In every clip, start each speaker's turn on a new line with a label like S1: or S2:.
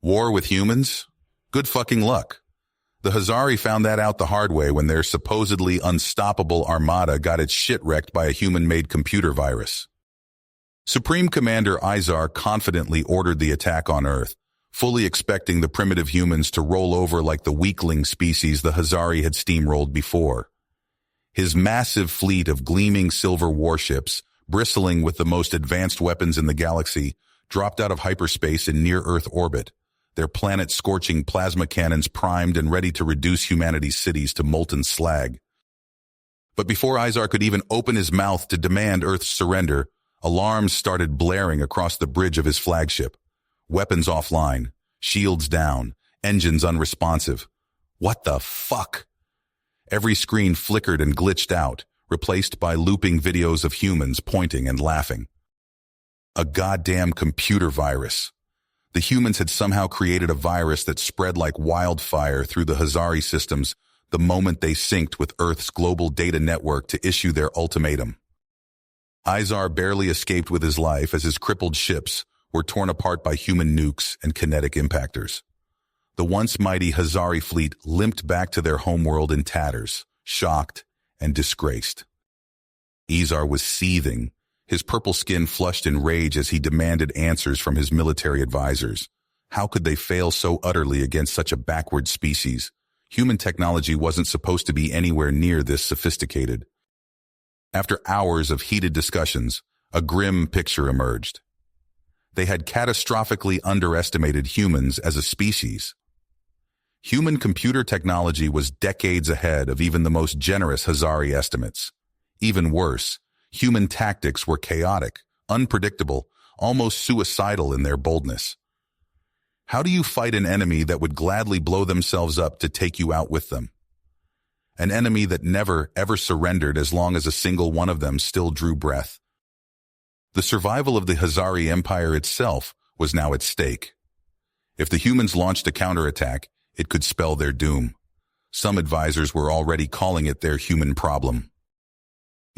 S1: War with humans? Good fucking luck. The Hazari found that out the hard way when their supposedly unstoppable armada got its shit wrecked by a human-made computer virus. Supreme Commander Izar confidently ordered the attack on Earth, fully expecting the primitive humans to roll over like the weakling species the Hazari had steamrolled before. His massive fleet of gleaming silver warships, bristling with the most advanced weapons in the galaxy, dropped out of hyperspace in near-Earth orbit, their planet-scorching plasma cannons primed and ready to reduce humanity's cities to molten slag. But before Izar could even open his mouth to demand Earth's surrender, alarms started blaring across the bridge of his flagship. Weapons offline, shields down, engines unresponsive. What the fuck? Every screen flickered and glitched out, replaced by looping videos of humans pointing and laughing. A goddamn computer virus. The humans had somehow created a virus that spread like wildfire through the Hazari systems the moment they synced with Earth's global data network to issue their ultimatum. Izar barely escaped with his life as his crippled ships were torn apart by human nukes and kinetic impactors. The once mighty Hazari fleet limped back to their homeworld in tatters, shocked and disgraced. Izar was seething, his purple skin flushed in rage as he demanded answers from his military advisors. How could they fail so utterly against such a backward species? Human technology wasn't supposed to be anywhere near this sophisticated. After hours of heated discussions, a grim picture emerged. They had catastrophically underestimated humans as a species. Human computer technology was decades ahead of even the most generous Hazari estimates. Even worse, human tactics were chaotic, unpredictable, almost suicidal in their boldness. How do you fight an enemy that would gladly blow themselves up to take you out with them? An enemy that never, ever surrendered as long as a single one of them still drew breath. The survival of the Hazari Empire itself was now at stake. If the humans launched a counterattack, it could spell their doom. Some advisors were already calling it their human problem.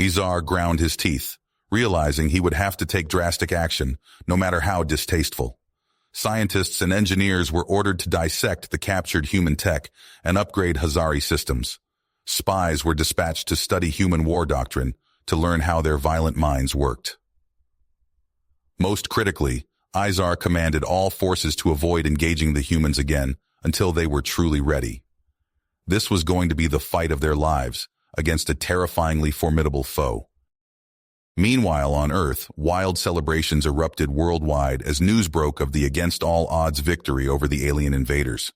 S1: Izar ground his teeth, realizing he would have to take drastic action, no matter how distasteful. Scientists and engineers were ordered to dissect the captured human tech and upgrade Hazari systems. Spies were dispatched to study human war doctrine, to learn how their violent minds worked. Most critically, Izar commanded all forces to avoid engaging the humans again until they were truly ready. This was going to be the fight of their lives, against a terrifyingly formidable foe. Meanwhile, on Earth, wild celebrations erupted worldwide as news broke of the against-all-odds victory over the alien invaders.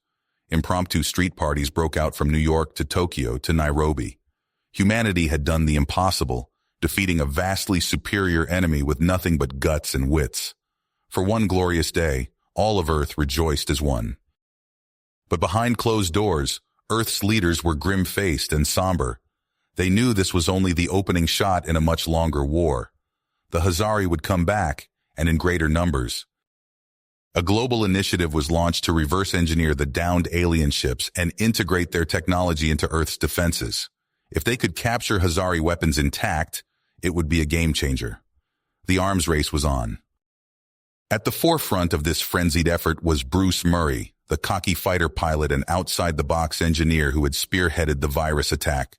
S1: Impromptu street parties broke out from New York to Tokyo to Nairobi. Humanity had done the impossible, defeating a vastly superior enemy with nothing but guts and wits. For one glorious day, all of Earth rejoiced as one. But behind closed doors, Earth's leaders were grim-faced and somber. They knew this was only the opening shot in a much longer war. The Hazari would come back, and in greater numbers. A global initiative was launched to reverse engineer the downed alien ships and integrate their technology into Earth's defenses. If they could capture Hazari weapons intact, it would be a game changer. The arms race was on. At the forefront of this frenzied effort was Bruce Murray, the cocky fighter pilot and outside-the-box engineer who had spearheaded the virus attack.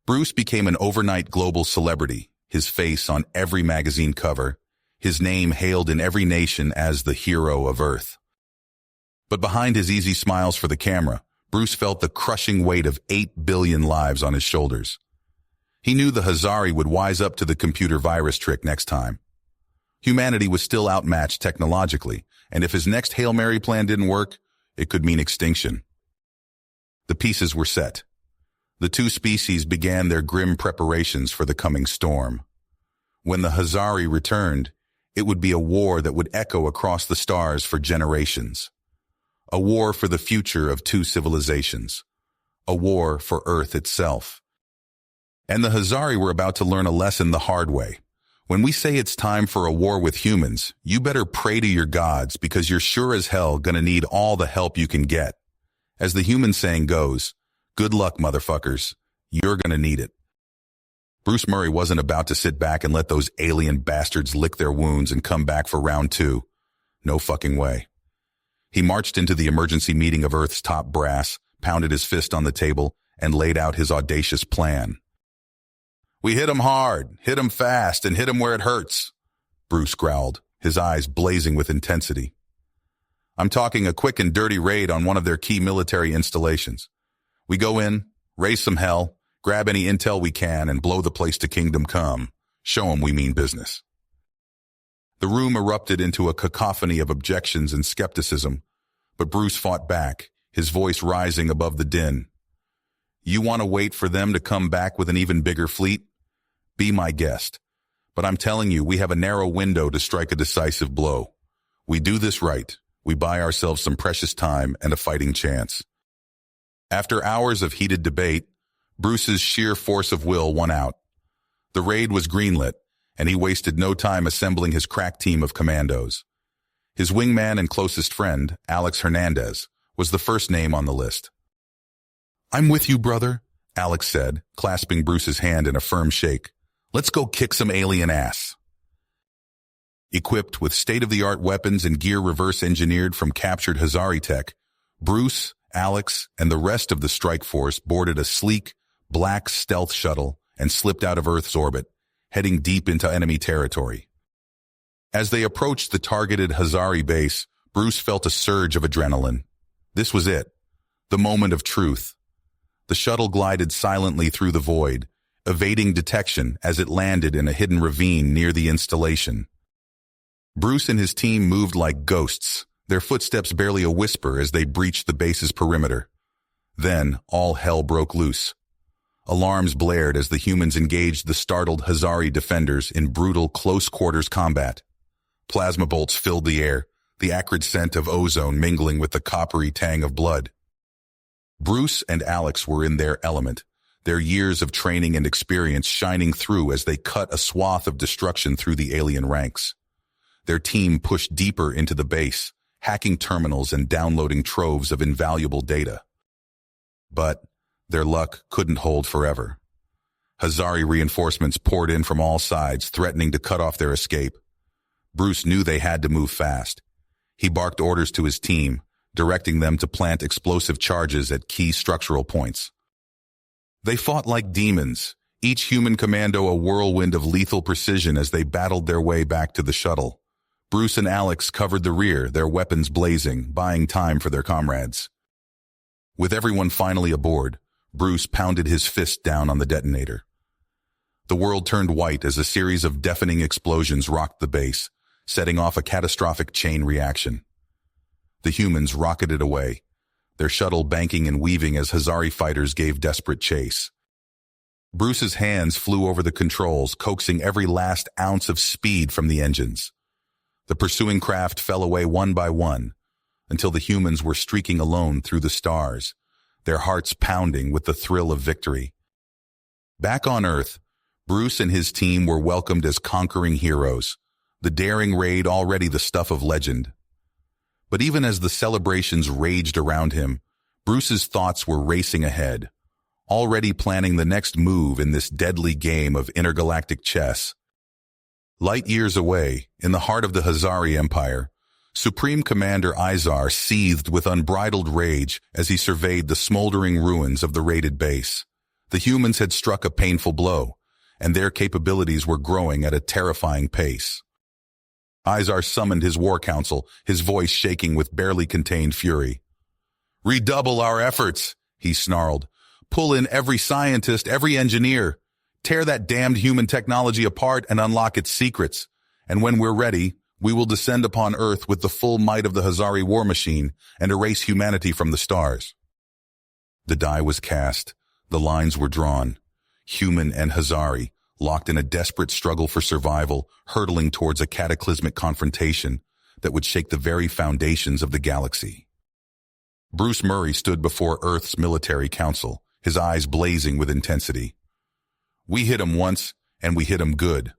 S1: Bruce became an overnight global celebrity, his face on every magazine cover, his name hailed in every nation as the hero of Earth. But behind his easy smiles for the camera, Bruce felt the crushing weight of 8 billion lives on his shoulders. He knew the Hazari would wise up to the computer virus trick next time. Humanity was still outmatched technologically, and if his next Hail Mary plan didn't work, it could mean extinction. The pieces were set. The two species began their grim preparations for the coming storm. When the Hazari returned, it would be a war that would echo across the stars for generations. A war for the future of two civilizations. A war for Earth itself. And the Hazari were about to learn a lesson the hard way. When we say it's time for a war with humans, you better pray to your gods because you're sure as hell gonna need all the help you can get. As the human saying goes, good luck, motherfuckers. You're gonna need it. Bruce Murray wasn't about to sit back and let those alien bastards lick their wounds and come back for round two. No fucking way. He marched into the emergency meeting of Earth's top brass, pounded his fist on the table, and laid out his audacious plan. "We hit 'em hard, hit 'em fast, and hit 'em where it hurts," Bruce growled, his eyes blazing with intensity. "I'm talking a quick and dirty raid on one of their key military installations. We go in, raise some hell, grab any intel we can, and blow the place to kingdom come. Show 'em we mean business." The room erupted into a cacophony of objections and skepticism, but Bruce fought back, his voice rising above the din. "You want to wait for them to come back with an even bigger fleet? Be my guest. But I'm telling you, we have a narrow window to strike a decisive blow. We do this right. We buy ourselves some precious time and a fighting chance." After hours of heated debate, Bruce's sheer force of will won out. The raid was greenlit, and he wasted no time assembling his crack team of commandos. His wingman and closest friend, Alex Hernandez, was the first name on the list. "I'm with you, brother," Alex said, clasping Bruce's hand in a firm shake. "Let's go kick some alien ass." Equipped with state-of-the-art weapons and gear reverse-engineered from captured Hazari tech, Bruce, Alex, and the rest of the strike force boarded a sleek, black stealth shuttle and slipped out of Earth's orbit, heading deep into enemy territory. As they approached the targeted Hazari base, Bruce felt a surge of adrenaline. This was it, the moment of truth. The shuttle glided silently through the void, evading detection as it landed in a hidden ravine near the installation. Bruce and his team moved like ghosts, their footsteps barely a whisper as they breached the base's perimeter. Then, all hell broke loose. Alarms blared as the humans engaged the startled Hazari defenders in brutal close-quarters combat. Plasma bolts filled the air, the acrid scent of ozone mingling with the coppery tang of blood. Bruce and Alex were in their element, their years of training and experience shining through as they cut a swath of destruction through the alien ranks. Their team pushed deeper into the base, hacking terminals and downloading troves of invaluable data. But their luck couldn't hold forever. Hazari reinforcements poured in from all sides, threatening to cut off their escape. Bruce knew they had to move fast. He barked orders to his team, directing them to plant explosive charges at key structural points. They fought like demons, each human commando a whirlwind of lethal precision as they battled their way back to the shuttle. Bruce and Alex covered the rear, their weapons blazing, buying time for their comrades. With everyone finally aboard, Bruce pounded his fist down on the detonator. The world turned white as a series of deafening explosions rocked the base, setting off a catastrophic chain reaction. The humans rocketed away, their shuttle banking and weaving as Hazari fighters gave desperate chase. Bruce's hands flew over the controls, coaxing every last ounce of speed from the engines. The pursuing craft fell away one by one, until the humans were streaking alone through the stars, their hearts pounding with the thrill of victory. Back on Earth, Bruce and his team were welcomed as conquering heroes, the daring raid already the stuff of legend. But even as the celebrations raged around him, Bruce's thoughts were racing ahead, already planning the next move in this deadly game of intergalactic chess. Light years away, in the heart of the Hazari Empire, Supreme Commander Izar seethed with unbridled rage as he surveyed the smoldering ruins of the raided base. The humans had struck a painful blow, and their capabilities were growing at a terrifying pace. Izar summoned his war council, his voice shaking with barely contained fury. "Redouble our efforts," he snarled. "Pull in every scientist, every engineer. Tear that damned human technology apart and unlock its secrets. And when we're ready, we will descend upon Earth with the full might of the Hazari war machine and erase humanity from the stars." The die was cast. The lines were drawn. Human and Hazari, locked in a desperate struggle for survival, hurtling towards a cataclysmic confrontation that would shake the very foundations of the galaxy. Bruce Murray stood before Earth's military council, his eyes blazing with intensity. "We hit 'em once, and we hit 'em good,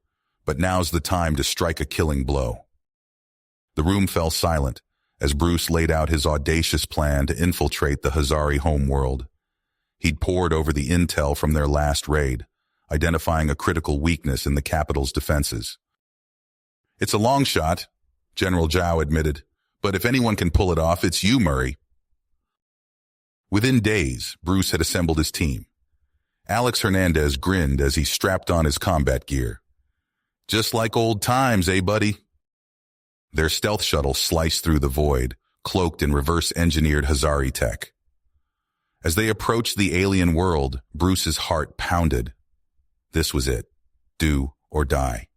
S1: but now's the time to strike a killing blow." The room fell silent as Bruce laid out his audacious plan to infiltrate the Hazari homeworld. He'd pored over the intel from their last raid, identifying a critical weakness in the capital's defenses. "It's a long shot," General Zhao admitted, But if anyone can pull it off, it's you, Murray. Within days, Bruce had assembled his team. Alex Hernandez grinned as he strapped on his combat gear. Just like old times, eh, buddy? Their stealth shuttle sliced through the void, cloaked in reverse-engineered Hazari tech. As they approached the alien world, Bruce's heart pounded. This was it. Do or die.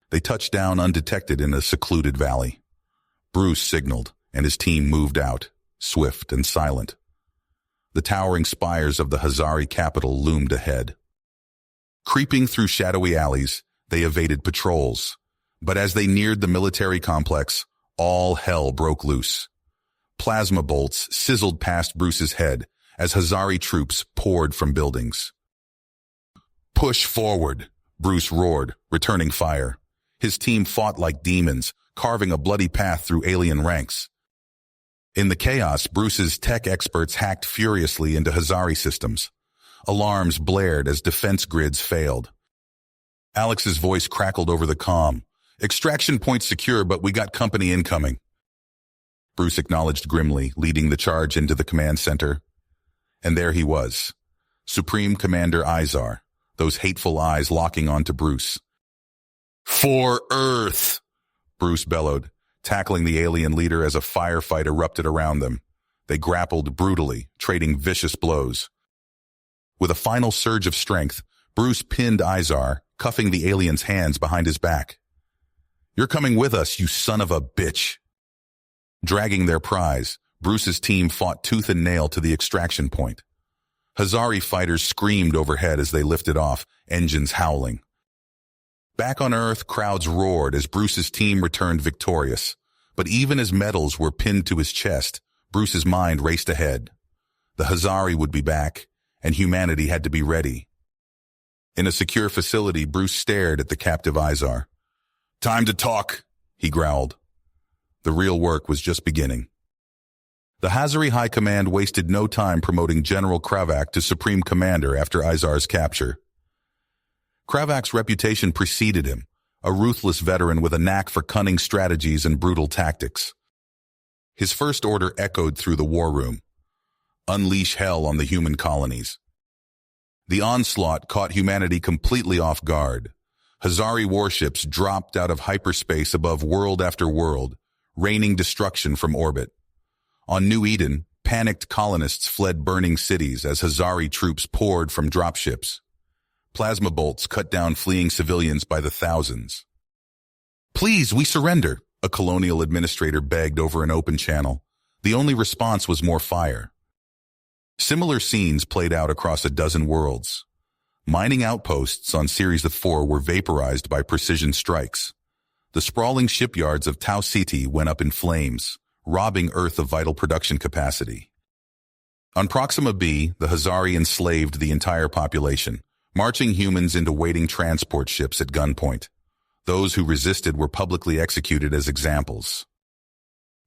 S1: They touched down undetected in a secluded valley. Bruce signaled, and his team moved out, swift and silent. The towering spires of the Hazari capital loomed ahead. Creeping through shadowy alleys, they evaded patrols. But as they neared the military complex, all hell broke loose. Plasma bolts sizzled past Bruce's head as Hazari troops poured from buildings. Push forward, Bruce roared, returning fire. His team fought like demons, carving a bloody path through alien ranks. In the chaos, Bruce's tech experts hacked furiously into Hazari systems. Alarms blared as defense grids failed. Alex's voice crackled over the comm. Extraction point secure, but we got company incoming. Bruce acknowledged grimly, leading the charge into the command center. And there he was, Supreme Commander Izar, those hateful eyes locking onto Bruce. For Earth! Bruce bellowed, tackling the alien leader as a firefight erupted around them. They grappled brutally, trading vicious blows. With a final surge of strength, Bruce pinned Izar, cuffing the alien's hands behind his back. You're coming with us, you son of a bitch! Dragging their prize, Bruce's team fought tooth and nail to the extraction point. Hazari fighters screamed overhead as they lifted off, engines howling. Back on Earth, crowds roared as Bruce's team returned victorious. But even as medals were pinned to his chest, Bruce's mind raced ahead. The Hazari would be back, and humanity had to be ready. In a secure facility, Bruce stared at the captive Izar. Time to talk, he growled. The real work was just beginning. The Hazari High Command wasted no time promoting General Kravak to Supreme Commander after Izar's capture. Kravak's reputation preceded him, a ruthless veteran with a knack for cunning strategies and brutal tactics. His first order echoed through the war room. Unleash hell on the human colonies. The onslaught caught humanity completely off guard. Hazari warships dropped out of hyperspace above world after world, raining destruction from orbit. On New Eden, panicked colonists fled burning cities as Hazari troops poured from dropships. Plasma bolts cut down fleeing civilians by the thousands. Please, we surrender, a colonial administrator begged over an open channel. The only response was more fire. Similar scenes played out across a dozen worlds. Mining outposts on Series of 4 were vaporized by precision strikes. The sprawling shipyards of Tau Ceti went up in flames, robbing Earth of vital production capacity. On Proxima B, the Hazari enslaved the entire population, marching humans into waiting transport ships at gunpoint. Those who resisted were publicly executed as examples.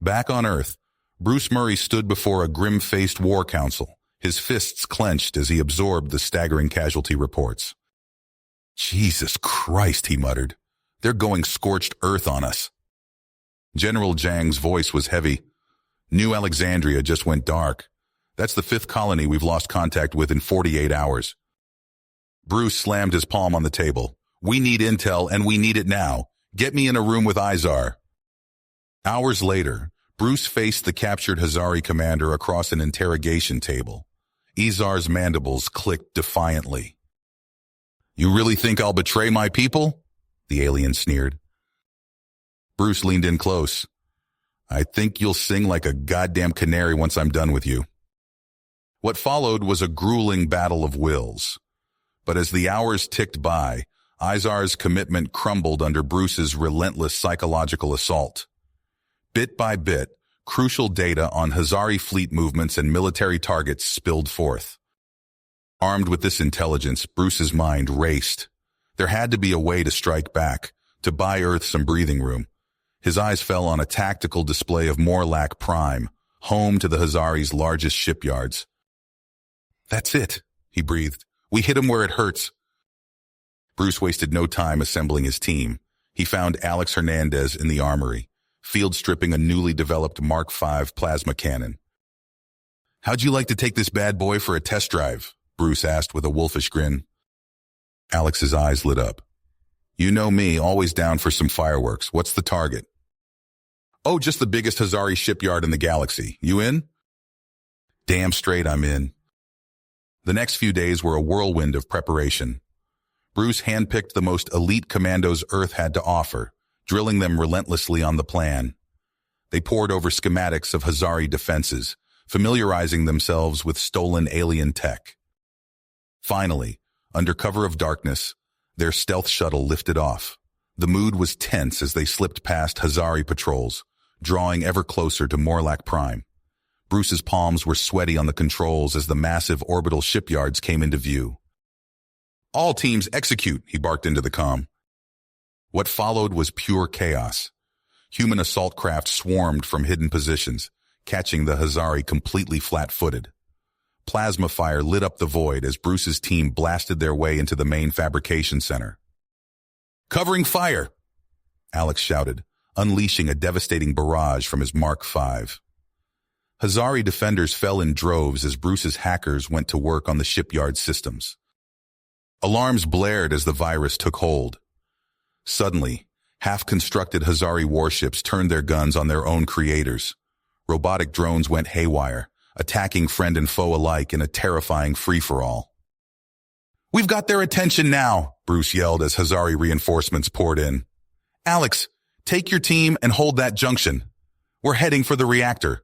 S1: Back on Earth, Bruce Murray stood before a grim-faced war council, his fists clenched as he absorbed the staggering casualty reports. Jesus Christ, he muttered. They're going scorched earth on us. General Zhang's voice was heavy. New Alexandria just went dark. That's the 5th colony we've lost contact with in 48 hours. Bruce slammed his palm on the table. We need intel, and we need it now. Get me in a room with Izar. Hours later, Bruce faced the captured Hazari commander across an interrogation table. Izar's mandibles clicked defiantly. You really think I'll betray my people? The alien sneered. Bruce leaned in close. I think you'll sing like a goddamn canary once I'm done with you. What followed was a grueling battle of wills. But as the hours ticked by, Izar's commitment crumbled under Bruce's relentless psychological assault. Bit by bit, crucial data on Hazari fleet movements and military targets spilled forth. Armed with this intelligence, Bruce's mind raced. There had to be a way to strike back, to buy Earth some breathing room. His eyes fell on a tactical display of Morlack Prime, home to the Hazari's largest shipyards. That's it, he breathed. We hit him where it hurts. Bruce wasted no time assembling his team. He found Alex Hernandez in the armory. field stripping a newly developed Mark V plasma cannon. "How'd you like to take this bad boy for a test drive?" Bruce asked with a wolfish grin. Alex's eyes lit up. "You know me, always down for some fireworks. What's the target?" "Oh, just the biggest Hazari shipyard in the galaxy. You in?" "Damn straight I'm in." The next few days were a whirlwind of preparation. Bruce handpicked the most elite commandos Earth had to offer, drilling them relentlessly on the plan. They pored over schematics of Hazari defenses, familiarizing themselves with stolen alien tech. Finally, under cover of darkness, their stealth shuttle lifted off. The mood was tense as they slipped past Hazari patrols, drawing ever closer to Morlack Prime. Bruce's palms were sweaty on the controls as the massive orbital shipyards came into view. "All teams execute," he barked into the comm. What followed was pure chaos. Human assault craft swarmed from hidden positions, catching the Hazari completely flat-footed. Plasma fire lit up the void as Bruce's team blasted their way into the main fabrication center. "Covering fire!" Alex shouted, unleashing a devastating barrage from his Mark V. Hazari defenders fell in droves as Bruce's hackers went to work on the shipyard systems. Alarms blared as the virus took hold. Suddenly, half-constructed Hazari warships turned their guns on their own creators. Robotic drones went haywire, attacking friend and foe alike in a terrifying free-for-all. "We've got their attention now," Bruce yelled as Hazari reinforcements poured in. "Alex, take your team and hold that junction. We're heading for the reactor."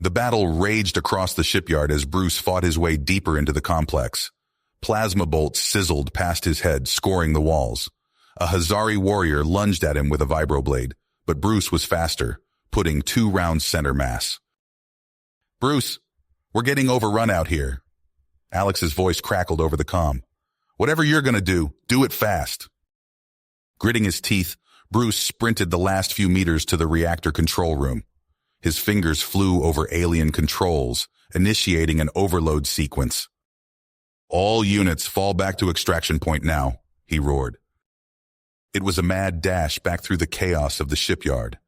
S1: The battle raged across the shipyard as Bruce fought his way deeper into the complex. Plasma bolts sizzled past his head, scoring the walls. A Hazari warrior lunged at him with a vibroblade, but Bruce was faster, putting 2 rounds center mass. "Bruce, we're getting overrun out here." Alex's voice crackled over the comm. "Whatever you're gonna do it fast." Gritting his teeth, Bruce sprinted the last few meters to the reactor control room. His fingers flew over alien controls, initiating an overload sequence. "All units fall back to extraction point now," he roared. It was a mad dash back through the chaos of the shipyard.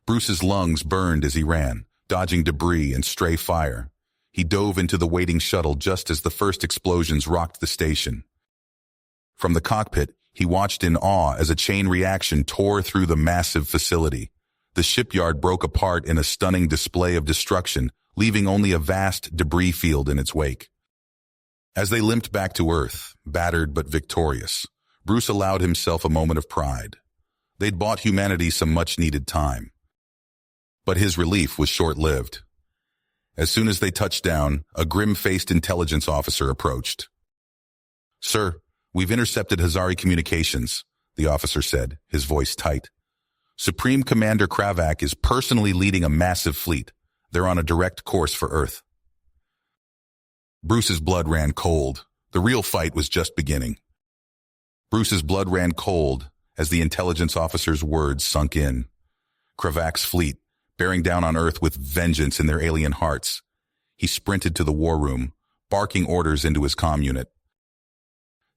S1: Bruce's lungs burned as he ran, dodging debris and stray fire. He dove into the waiting shuttle just as the first explosions rocked the station. From the cockpit, he watched in awe as a chain reaction tore through the massive facility. The shipyard broke apart in a stunning display of destruction, leaving only a vast debris field in its wake. As they limped back to Earth, battered but victorious, Bruce allowed himself a moment of pride. They'd bought humanity some much-needed time. But his relief was short-lived. As soon as they touched down, a grim-faced intelligence officer approached. "Sir, we've intercepted Hazari communications," the officer said, his voice tight. "Supreme Commander Kravak is personally leading a massive fleet. They're on a direct course for Earth." Bruce's blood ran cold. The real fight was just beginning. Bruce's blood ran cold as the intelligence officer's words sunk in. Kravak's fleet, bearing down on Earth with vengeance in their alien hearts. He sprinted to the war room, barking orders into his comm unit.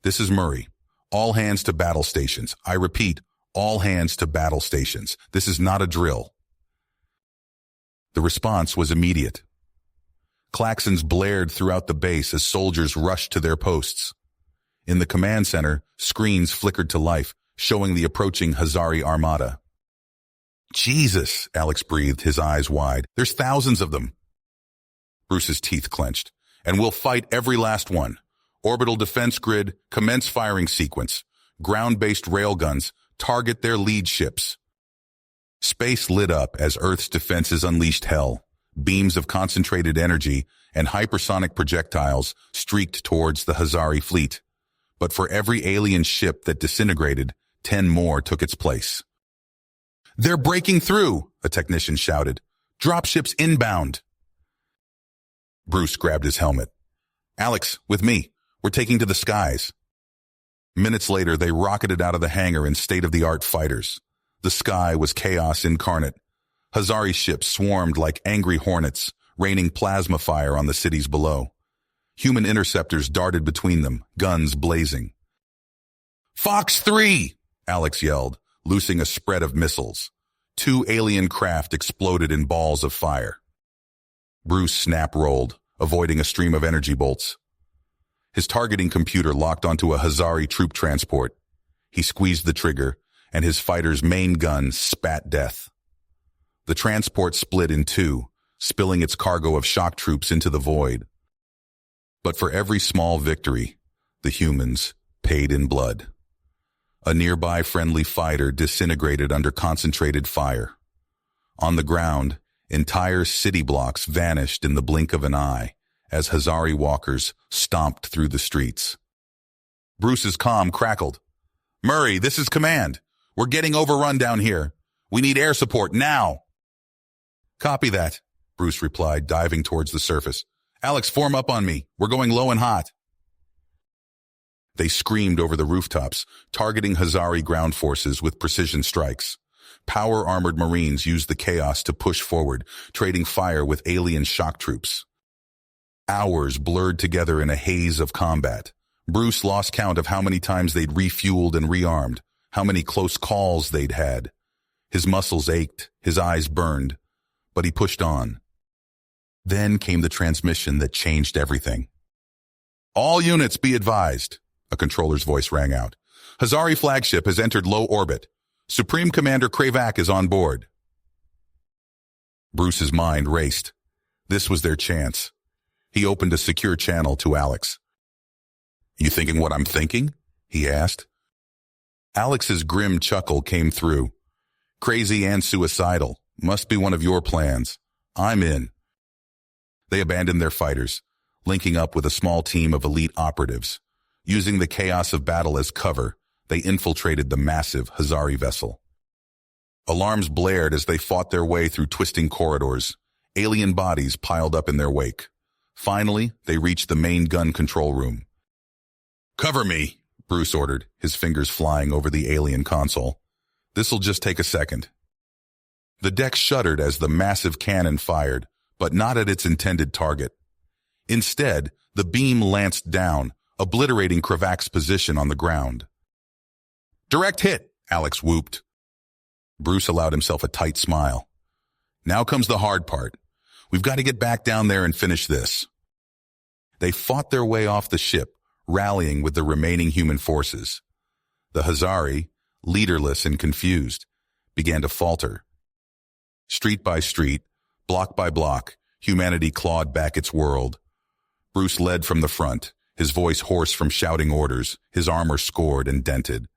S1: "This is Murray. All hands to battle stations. I repeat, all hands to battle stations. This is not a drill." The response was immediate. Klaxons blared throughout the base as soldiers rushed to their posts. In the command center, screens flickered to life, showing the approaching Hazari armada. "Jesus," Alex breathed, his eyes wide. "There's thousands of them." Bruce's teeth clenched. "And we'll fight every last one. Orbital defense grid, commence firing sequence. Ground-based railguns, target their lead ships." Space lit up as Earth's defenses unleashed hell. Beams of concentrated energy and hypersonic projectiles streaked towards the Hazari fleet. But for every alien ship that disintegrated, 10 more took its place. "They're breaking through," a technician shouted. "Dropships inbound." Bruce grabbed his helmet. "Alex, with me. We're taking to the skies." Minutes later, they rocketed out of the hangar in state-of-the-art fighters. The sky was chaos incarnate. Hazari ships swarmed like angry hornets, raining plasma fire on the cities below. Human interceptors darted between them, guns blazing. "Fox 3!" Alex yelled, loosing a spread of missiles. Two alien craft exploded in balls of fire. Bruce snap-rolled, avoiding a stream of energy bolts. His targeting computer locked onto a Hazari troop transport. He squeezed the trigger, and his fighter's main gun spat death. The transport split in two, spilling its cargo of shock troops into the void. But for every small victory, the humans paid in blood. A nearby friendly fighter disintegrated under concentrated fire. On the ground, entire city blocks vanished in the blink of an eye as Hazari walkers stomped through the streets. Bruce's comm crackled. "Murray, this is command. We're getting overrun down here. We need air support now." "Copy that," Bruce replied, diving towards the surface. "Alex, form up on me. We're going low and hot." They screamed over the rooftops, targeting Hazari ground forces with precision strikes. Power-armored Marines used the chaos to push forward, trading fire with alien shock troops. Hours blurred together in a haze of combat. Bruce lost count of how many times they'd refueled and rearmed, how many close calls they'd had. His muscles ached, his eyes burned, but he pushed on. Then came the transmission that changed everything. "All units be advised," a controller's voice rang out. "Hazari flagship has entered low orbit. Supreme Commander Kravak is on board." Bruce's mind raced. This was their chance. He opened a secure channel to Alex. "You thinking what I'm thinking?" he asked. Alex's grim chuckle came through. "Crazy and suicidal. Must be one of your plans. I'm in." They abandoned their fighters, linking up with a small team of elite operatives. Using the chaos of battle as cover, they infiltrated the massive Hazari vessel. Alarms blared as they fought their way through twisting corridors, alien bodies piled up in their wake. Finally, they reached the main gun control room. "Cover me," Bruce ordered, his fingers flying over the alien console. "This'll just take a second." The deck shuddered as the massive cannon fired, but not at its intended target. Instead, the beam lanced down, obliterating Kravak's position on the ground. "Direct hit," Alex whooped. Bruce allowed himself a tight smile. "Now comes the hard part. We've got to get back down there and finish this." They fought their way off the ship, rallying with the remaining human forces. The Hazari, leaderless and confused, began to falter. Street by street, block by block, humanity clawed back its world. Bruce led from the front, his voice hoarse from shouting orders, his armor scored and dented.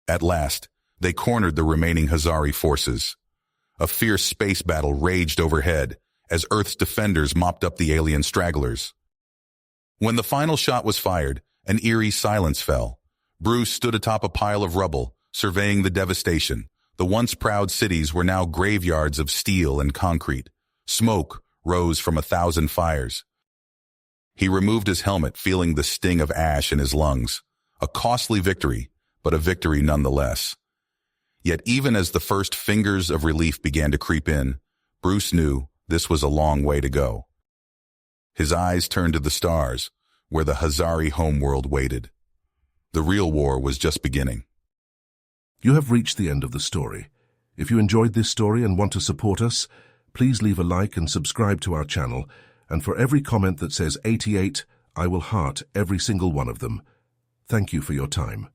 S1: At last, they cornered the remaining Hazari forces. A fierce space battle raged overhead as Earth's defenders mopped up the alien stragglers. When the final shot was fired, an eerie silence fell. Bruce stood atop a pile of rubble, surveying the devastation. The once proud cities were now graveyards of steel and concrete. Smoke rose from 1,000 fires. He removed his helmet, feeling the sting of ash in his lungs. A costly victory, but a victory nonetheless. Yet even as the first fingers of relief began to creep in, Bruce knew this was a long way to go. His eyes turned to the stars, where the Hazari homeworld waited. The real war was just beginning.
S2: You have reached the end of the story. If you enjoyed this story and want to support us, please leave a like and subscribe to our channel. And for every comment that says 88, I will heart every single one of them. Thank you for your time.